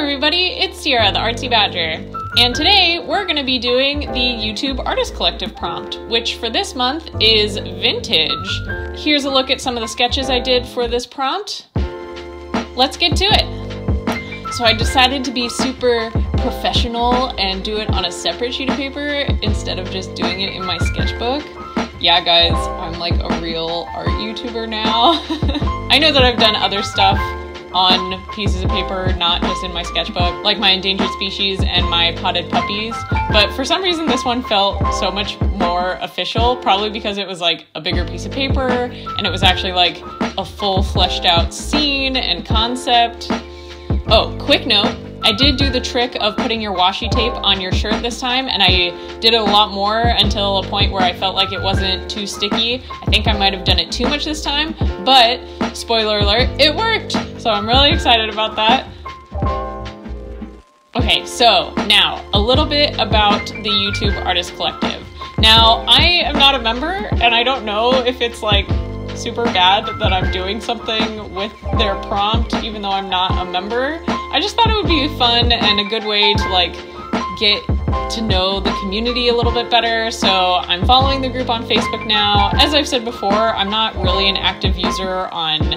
everybody, it's Sierra, the Artsy Badger, and today we're going to be doing the YouTube Artist Collective prompt, which for this month is vintage. Here's a look at some of the sketches I did for this prompt. Let's get to it. So I decided to be super professional and do it on a separate sheet of paper instead of just doing it in my sketchbook. Yeah guys, I'm like a real art YouTuber now. I know that I've done other stuff on pieces of paper, not just in my sketchbook, like my endangered species and my potted puppies, but for some reason this one felt so much more official, probably because it was like a bigger piece of paper and it was actually like a full fleshed out scene and concept. Oh, quick note, I did do the trick of putting your washi tape on your shirt this time, and I did it a lot more until a point where I felt like it wasn't too sticky. I think I might have done it too much this time, but spoiler alert, it worked! So I'm really excited about that. Okay, so now a little bit about the YouTube Artist Collective. Now, I am not a member, and I don't know if it's like super bad that I'm doing something with their prompt even though I'm not a member. I just thought it would be fun and a good way to like get to know the community a little bit better. So I'm following the group on Facebook now. As I've said before, I'm not really an active user on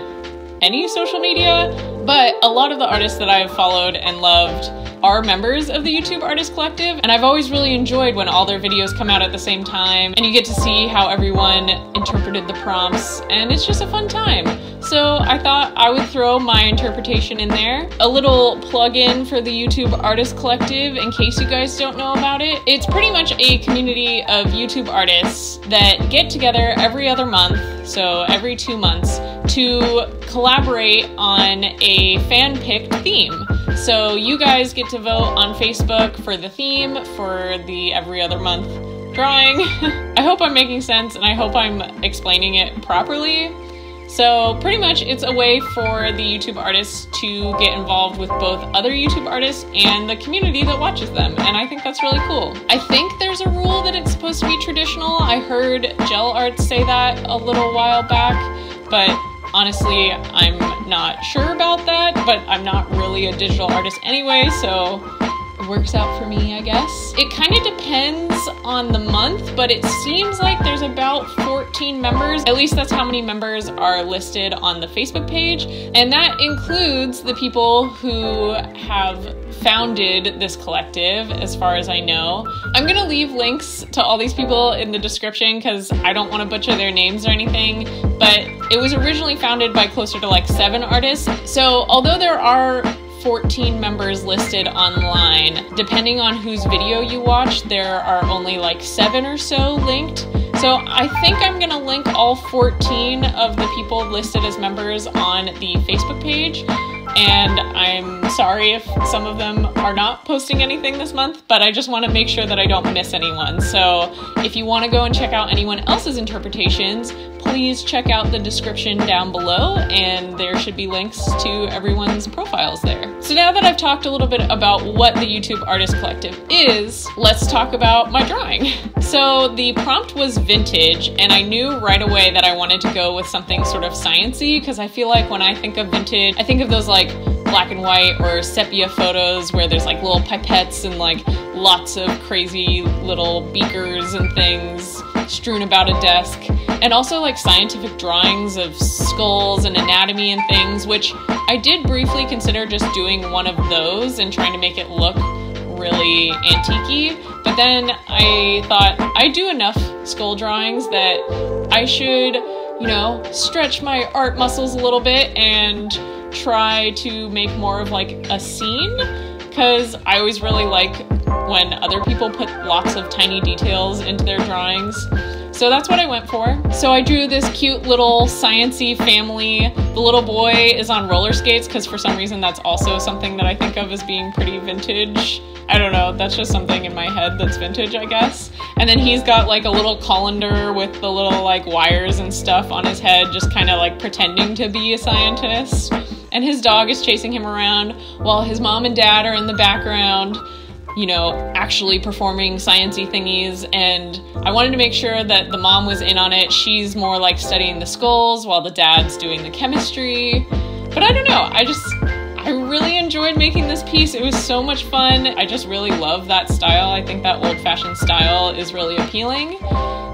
any social media, but a lot of the artists that I've followed and loved are members of the YouTube Artist Collective, and I've always really enjoyed when all their videos come out at the same time and you get to see how everyone interpreted the prompts, and it's just a fun time. So I thought I would throw my interpretation in there. A little plug-in for the YouTube Artist Collective in case you guys don't know about it. It's pretty much a community of YouTube artists that get together every other month, so every 2 months, to collaborate on a fan-picked theme. So you guys get to vote on Facebook for the theme for the every other month drawing. I hope I'm making sense and I hope I'm explaining it properly. So pretty much it's a way for the YouTube artists to get involved with both other YouTube artists and the community that watches them, and I think that's really cool. I think there's a rule that it's supposed to be traditional. I heard Gel Arts say that a little while back, but honestly, I'm not sure about that, but I'm not really a digital artist anyway, so it works out for me, I guess. It kind of depends on the month, but it seems like there's about 14 members. At least that's how many members are listed on the Facebook page, and that includes the people who have founded this collective, as far as I know. I'm gonna leave links to all these people in the description because I don't want to butcher their names or anything, but it was originally founded by closer to like 7 artists. So although there are 14 members listed online, depending on whose video you watch, there are only like 7 or so linked. So I think I'm gonna link all 14 of the people listed as members on the Facebook page. And I'm sorry if some of them are not posting anything this month, but I just want to make sure that I don't miss anyone. So if you want to go and check out anyone else's interpretations, please check out the description down below, and there should be links to everyone's profiles there. So now that I've talked a little bit about what the YouTube Artist Collective is, let's talk about my drawing. So the prompt was vintage, and I knew right away that I wanted to go with something sort of sciencey, because I feel like when I think of vintage, I think of those like black and white or sepia photos where there's like little pipettes and like lots of crazy little beakers and things strewn about a desk, and also like scientific drawings of skulls and anatomy and things, which I did briefly consider just doing one of those and trying to make it look really antique-y, but then I thought I do enough skull drawings that I should, you know, stretch my art muscles a little bit and try to make more of like a scene, because I always really like when other people put lots of tiny details into their drawings. So that's what I went for. So I drew this cute little sciencey family. The little boy is on roller skates because for some reason that's also something that I think of as being pretty vintage. I don't know, that's just something in my head that's vintage, I guess. And then he's got like a little colander with the little like wires and stuff on his head, just kind of like pretending to be a scientist. And his dog is chasing him around while his mom and dad are in the background, you know, actually performing sciencey thingies. And I wanted to make sure that the mom was in on it. She's more like studying the skulls while the dad's doing the chemistry. But I don't know, I really enjoyed making this piece. It was so much fun. I just really love that style. I think that old-fashioned style is really appealing.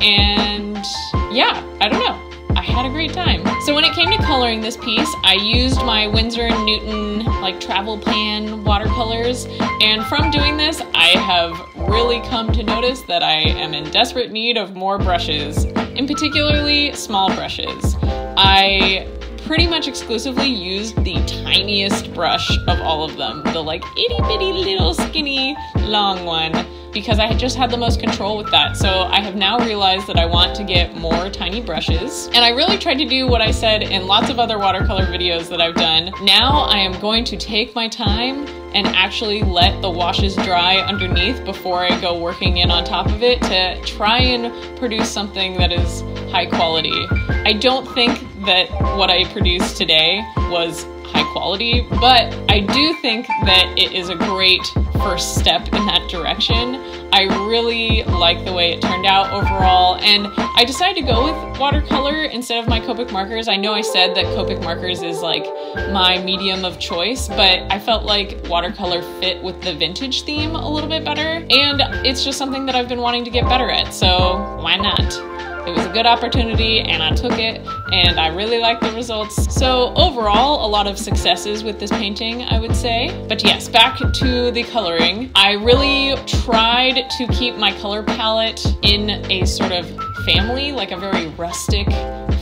And yeah, I don't know. I had a great time. So when it came to coloring this piece, I used my Windsor & Newton like travel pan watercolors. And from doing this, I have really come to notice that I am in desperate need of more brushes, in particularly small brushes. I pretty much exclusively used the tiniest brush of all of them, the like itty bitty little skinny long one, because I just had the most control with that. So I have now realized that I want to get more tiny brushes, and I really tried to do what I said in lots of other watercolor videos that I've done. Now I am going to take my time and actually let the washes dry underneath before I go working in on top of it to try and produce something that is high quality. I don't think that what I produced today was high quality, but I do think that it is a great first step in that direction. I really like the way it turned out overall, and I decided to go with watercolor instead of my Copic markers. I know I said that Copic markers is like my medium of choice, but I felt like watercolor fit with the vintage theme a little bit better, and it's just something that I've been wanting to get better at, so why not? It was a good opportunity and I took it, and I really like the results. So overall, a lot of successes with this painting, I would say. But yes, back to the coloring. I really tried to keep my color palette in a sort of family, like a very rustic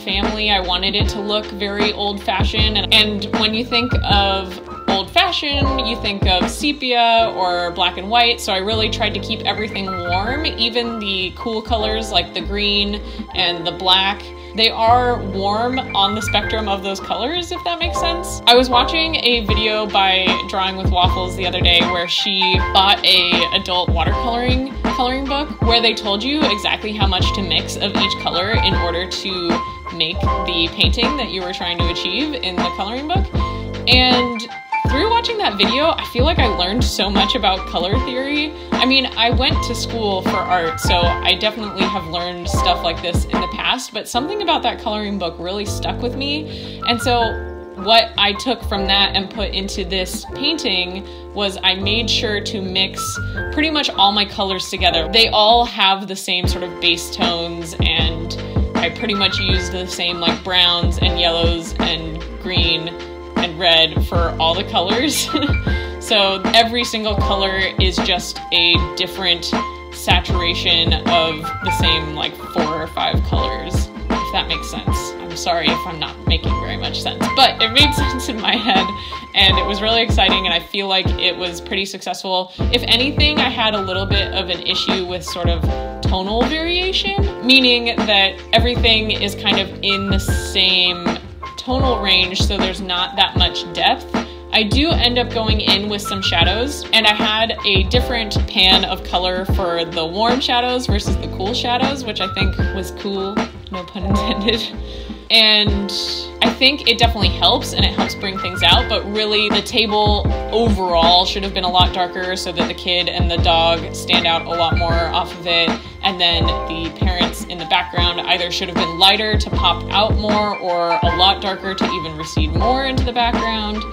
family. I wanted it to look very old-fashioned, and when you think of old-fashioned, you think of sepia or black and white, so I really tried to keep everything warm. Even the cool colors like the green and the black, they are warm on the spectrum of those colors, if that makes sense. I was watching a video by Drawing with Waffles the other day where she bought a adult watercoloring book where they told you exactly how much to mix of each color in order to make the painting that you were trying to achieve in the coloring book. And through watching that video, I feel like I learned so much about color theory. I mean, I went to school for art, so I definitely have learned stuff like this in the past, but something about that coloring book really stuck with me. And so what I took from that and put into this painting was I made sure to mix pretty much all my colors together. They all have the same sort of base tones, and I pretty much used the same like browns and yellows and green and red for all the colors. So every single color is just a different saturation of the same like 4 or 5 colors, if that makes sense. I'm sorry if I'm not making very much sense, but it made sense in my head, and it was really exciting, and I feel like it was pretty successful. If anything, I had a little bit of an issue with sort of tonal variation, meaning that everything is kind of in the same tonal range, so there's not that much depth. I do end up going in with some shadows, and I had a different pan of color for the warm shadows versus the cool shadows, which I think was cool, no pun intended. And I think it definitely helps, and it helps bring things out, but really the table overall should have been a lot darker so that the kid and the dog stand out a lot more off of it. And then the parents in the background either should have been lighter to pop out more, or a lot darker to even recede more into the background.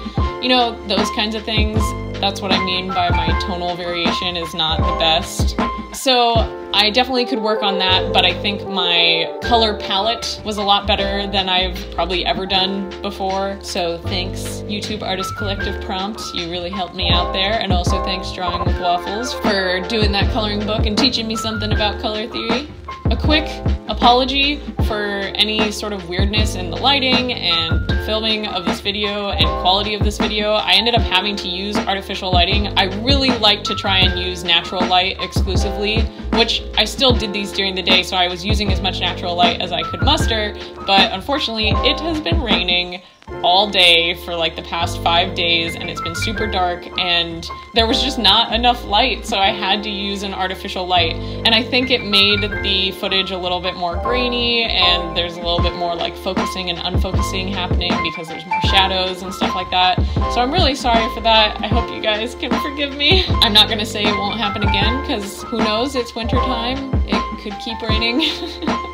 You know, those kinds of things. That's what I mean by my tonal variation is not the best. So I definitely could work on that, but I think my color palette was a lot better than I've probably ever done before. So thanks, YouTube Artist Collective Prompt. You really helped me out there. And also thanks Drawing with Waffles for doing that coloring book and teaching me something about color theory. A quick apology for any sort of weirdness in the lighting and filming of this video and quality of this video. I ended up having to use artificial lighting. I really like to try and use natural light exclusively, which I still did these during the day, so I was using as much natural light as I could muster, but unfortunately it has been raining all day for like the past 5 days, and it's been super dark, and there was just not enough light, so I had to use an artificial light. And I think it made the footage a little bit more grainy, and there's a little bit more like focusing and unfocusing happening because there's more shadows and stuff like that. So I'm really sorry for that. I hope you guys can forgive me. I'm not gonna say it won't happen again, because who knows, it's winter time. It could keep raining.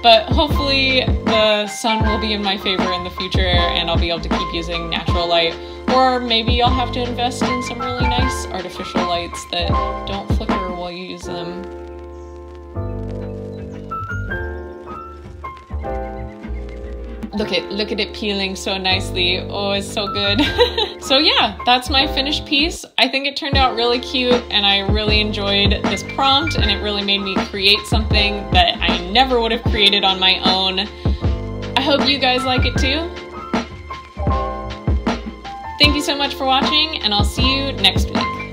But hopefully the sun will be in my favor in the future and I'll be able to keep using natural light. Or maybe I'll have to invest in some really nice artificial lights that don't flicker while you use them. Look at it peeling so nicely. Oh, it's so good. So yeah, that's my finished piece. I think it turned out really cute and I really enjoyed this prompt and it really made me create something that I never would have created on my own. I hope you guys like it too. Thank you so much for watching and I'll see you next week.